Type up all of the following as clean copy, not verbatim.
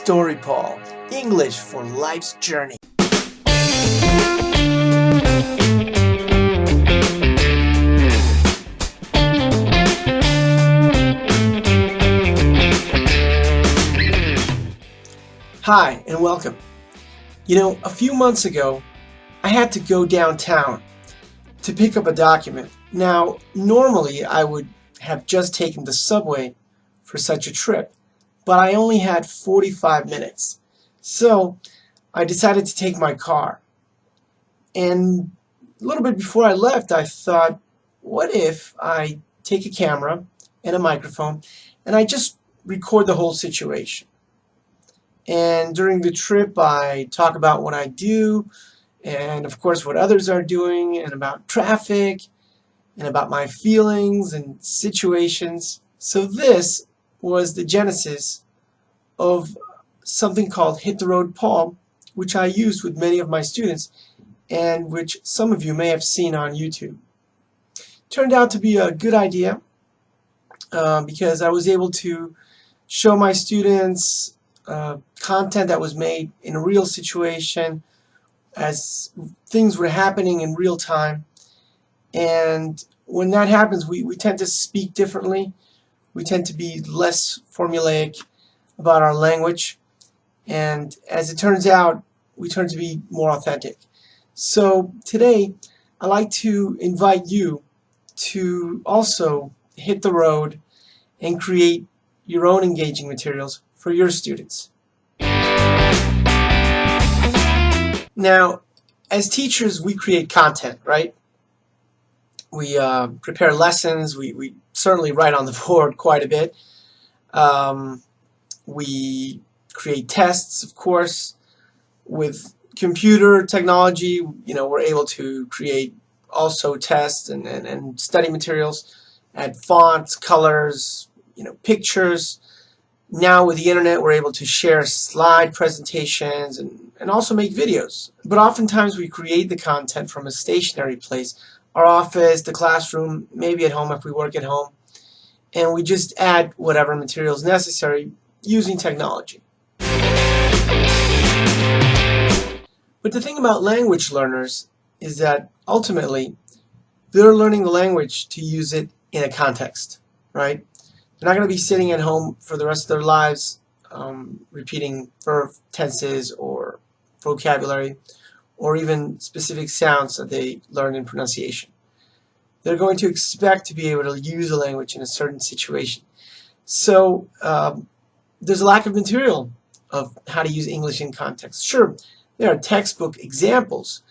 StoryPaul, English for life's journey. Hi and welcome. You know, a few months ago, I had to go downtown to pick up a document. Now, normally I would have just taken the subway for such a trip, but I only had 45 minutes. So I decided to take my car. And a little bit before I left, I thought, what if I take a camera and a microphone and I just record the whole situation? And during the trip, I talk about what I do, and of course what others are doing, and about traffic, and about my feelings and situations. So this was the genesis of something called Hit the Road Paul, which I used with many of my students, and which some of you may have seen on YouTube. Turned out to be a good idea because I was able to show my students content that was made in a real situation as things were happening in real time. And when that happens, we tend to speak differently. We tend to be less formulaic about our language. And as it turns out, we turn to be more authentic. So today, I'd like to invite you to also hit the road and create your own engaging materials for your students. Now, as teachers, we create content, right? We prepare lessons. We certainly write on the board quite a bit. We create tests, of course. With computer technology, you know, we're able to create also tests and study materials, add fonts, colors, you know, pictures. Now with the internet, we're able to share slide presentations and also make videos. But oftentimes we create the content from a stationary place, our office, the classroom, maybe at home if we work at home, and we just add whatever materials necessary using technology. But the thing about language learners is that ultimately they're learning the language to use it in a context, right? They're not going to be sitting at home for the rest of their lives repeating verb tenses or vocabulary or even specific sounds that they learn in pronunciation. They're going to expect to be able to use a language in a certain situation. So there's a lack of material of how to use English in context. Sure, there are textbook examples,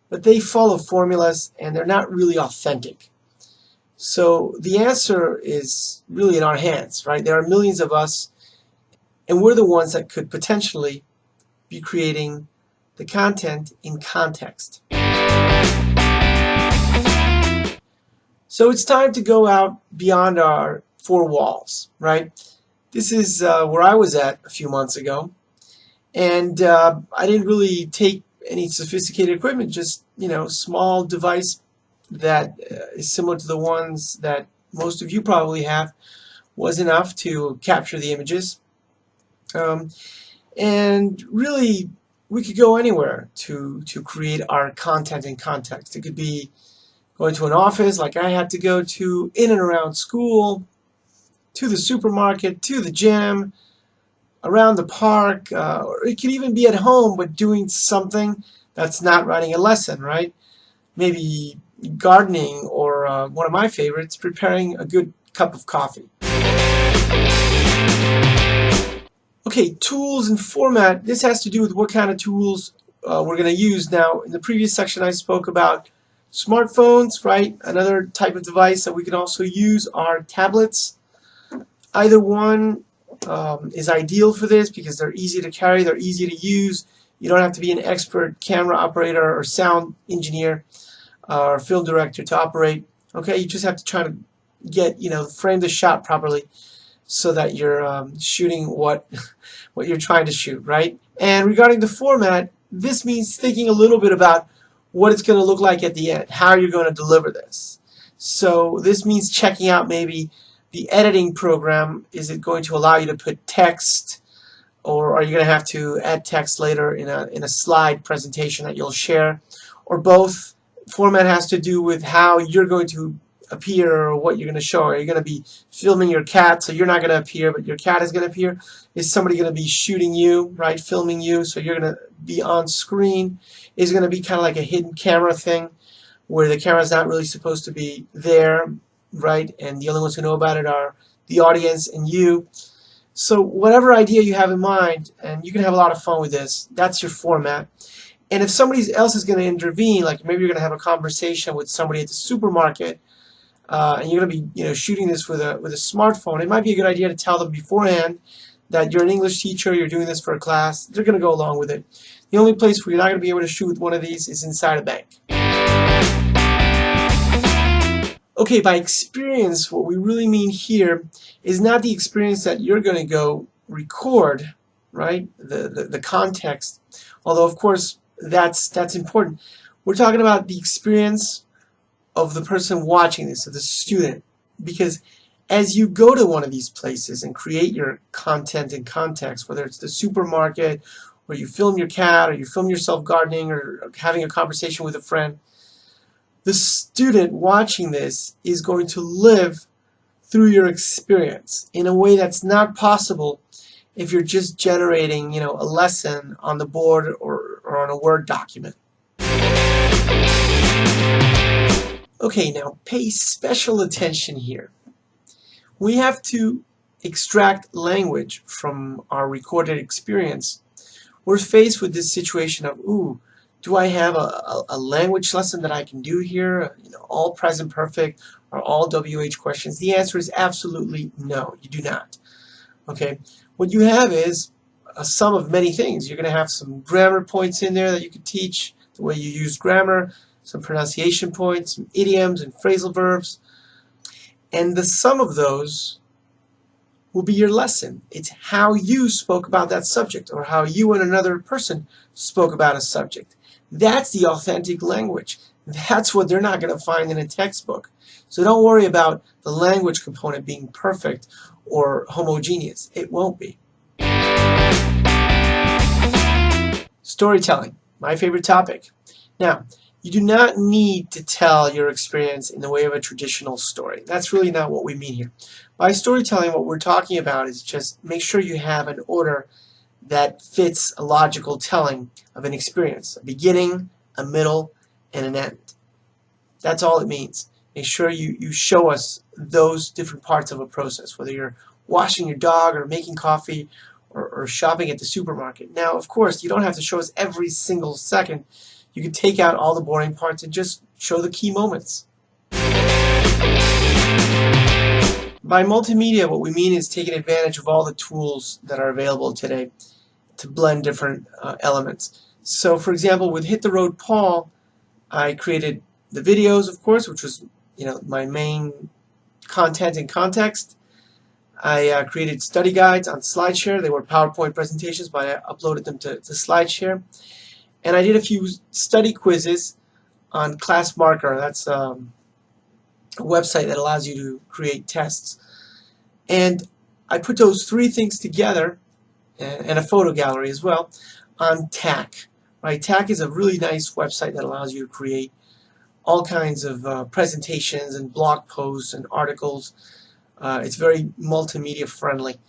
but they follow formulas and they're not really authentic. So the answer is really in our hands, right? There are millions of us, and we're the ones that could potentially be creating the content in context. So it's time to go out beyond our four walls, right? This is where I was at a few months ago, and I didn't really take any sophisticated equipment, just, you know, small device that is similar to the ones that most of you probably have was enough to capture the images. And really, we could go anywhere to create our content in context. It could be going to an office like I had to go to, in and around school, to the supermarket, to the gym, around the park, or it could even be at home but doing something that's not writing a lesson, right? Maybe gardening, or one of my favorites, preparing a good cup of coffee. Okay, tools and format. This has to do with what kind of tools we're going to use. Now, in the previous section I spoke about smartphones, right? Another type of device that we can also use are tablets. Either one is ideal for this because they're easy to carry, they're easy to use. You don't have to be an expert camera operator or sound engineer or film director to operate. Okay, you just have to try to get, you know, frame the shot properly so that you're shooting what you're trying to shoot, right? And regarding the format, this means thinking a little bit about what it's going to look like at the end, how you're going to deliver this. So this means checking out maybe the editing program. Is it going to allow you to put text or are you going to have to add text later in a slide presentation that you'll share, or both? Format has to do with how you're going to appear or what you're going to show. Are you going to be filming your cat, so you're not going to appear, but your cat is going to appear? Is somebody going to be shooting you, right, filming you, so you're going to be on screen? Is it going to be kind of like a hidden camera thing where the camera's not really supposed to be there, right, and the only ones who know about it are the audience and you? So whatever idea you have in mind, and you can have a lot of fun with this, that's your format. And if somebody else is going to intervene, like maybe you're going to have a conversation with somebody at the supermarket, and you're going to be, shooting this with a smartphone, it might be a good idea to tell them beforehand that you're an English teacher, you're doing this for a class. They're going to go along with it. The only place where you're not going to be able to shoot with one of these is inside a bank. Okay, by experience, what we really mean here is not the experience that you're going to go record, right? The context, although of course that's important. We're talking about the experience of the person watching this, of the student, because as you go to one of these places and create your content in context, whether it's the supermarket, or you film your cat, or you film yourself gardening, or having a conversation with a friend, the student watching this is going to live through your experience in a way that's not possible if you're just generating, a lesson on the board or on a Word document. Okay, now pay special attention here. We have to extract language from our recorded experience. We're faced with this situation of, do I have a language lesson that I can do here? All present perfect or all WH questions? The answer is absolutely no, you do not. Okay, what you have is a sum of many things. You're going to have some grammar points in there that you can teach, the way you use grammar, some pronunciation points, some idioms and phrasal verbs, and the sum of those will be your lesson. It's how you spoke about that subject, or how you and another person spoke about a subject. That's the authentic language. That's what they're not going to find in a textbook. So don't worry about the language component being perfect or homogeneous. It won't be. Storytelling, my favorite topic. Now, you do not need to tell your experience in the way of a traditional story. That's really not what we mean here. By storytelling, what we're talking about is just make sure you have an order that fits a logical telling of an experience. A beginning, a middle, and an end. That's all it means. Make sure you show us those different parts of a process, whether you're washing your dog or making coffee or shopping at the supermarket. Now, of course, you don't have to show us every single second. You can take out all the boring parts and just show the key moments. By multimedia, what we mean is taking advantage of all the tools that are available today to blend different elements. So, for example, with Hit the Road Paul, I created the videos, of course, which was my main content and context. I created study guides on SlideShare. They were PowerPoint presentations, but I uploaded them to SlideShare. And I did a few study quizzes on ClassMarker. That's a website that allows you to create tests. And I put those three things together, and a photo gallery as well, on TAC. Right? TAC is a really nice website that allows you to create all kinds of presentations and blog posts and articles. It's very multimedia friendly.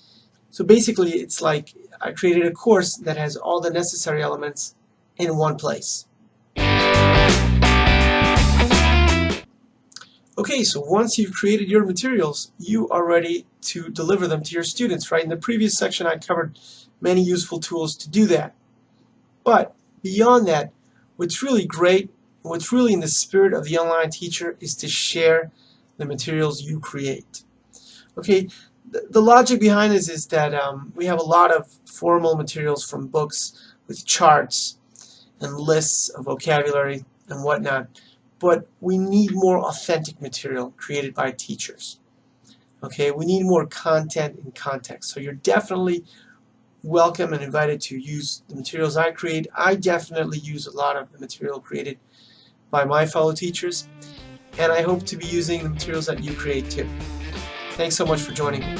So basically, it's like I created a course that has all the necessary elements in one place. Okay, so once you've created your materials, you are ready to deliver them to your students, right? In the previous section, I covered many useful tools to do that. But beyond that, what's really great, what's really in the spirit of the online teacher, is to share the materials you create. Okay, the logic behind this is that we have a lot of formal materials from books with charts and lists of vocabulary and whatnot, but we need more authentic material created by teachers. Okay, we need more content and context. So you're definitely welcome and invited to use the materials I create. I definitely use a lot of the material created by my fellow teachers, and I hope to be using the materials that you create too. Thanks so much for joining me.